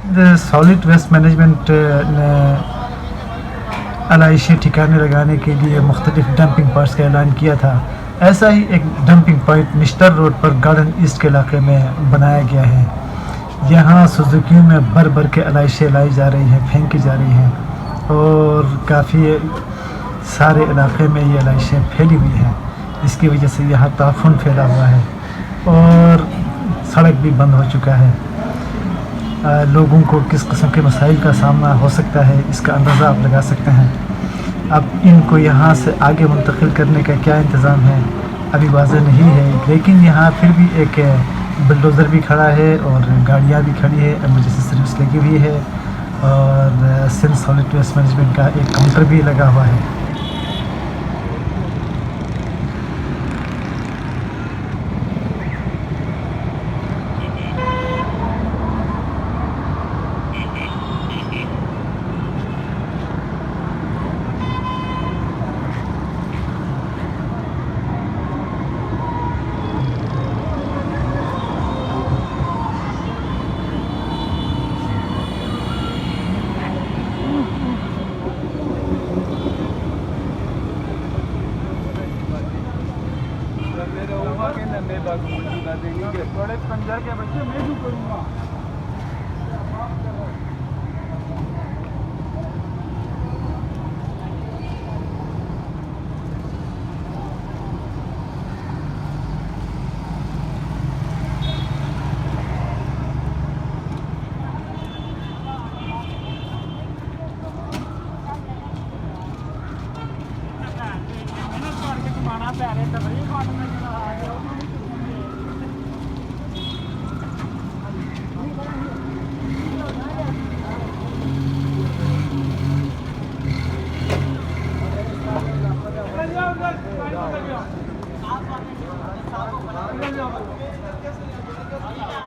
Solid waste management نے علائشی ٹھکانے لگانے کے لیے مختلف ڈمپنگ پوائنٹس کا اعلان کیا تھا. ایسا ہی ایک ڈمپنگ پوائنٹ نشتر روڈ پر گارڈن ایسٹ کے علاقے میں بنایا گیا ہے. یہاں سوزوکیوں میں بھر کے علائشیں لائی جا رہی ہیں, پھینکی جا رہی ہیں, اور کافی سارے علاقے میں یہ علائشیں پھیلی ہوئی ہیں. اس کی وجہ سے یہاں تعفن پھیلا ہوا ہے اور سڑک بھی بند ہو چکا ہے. لوگوں کو کس قسم کے مسائل کا سامنا ہو سکتا ہے اس کا اندازہ آپ لگا سکتے ہیں. اب ان کو یہاں سے آگے منتقل کرنے کا کیا انتظام ہے ابھی واضح نہیں ہے, لیکن یہاں پھر بھی ایک بلڈوزر بھی کھڑا ہے اور گاڑیاں بھی کھڑی ہے, ایمرجنسی سروس لگی ہوئی ہے, اور سندھ سالڈ ویسٹ مینجمنٹ کا ایک کاؤنٹر بھی لگا ہوا ہے. تھوڑے پنجر کے بچے میں جو کروں گا. پیارے تفریح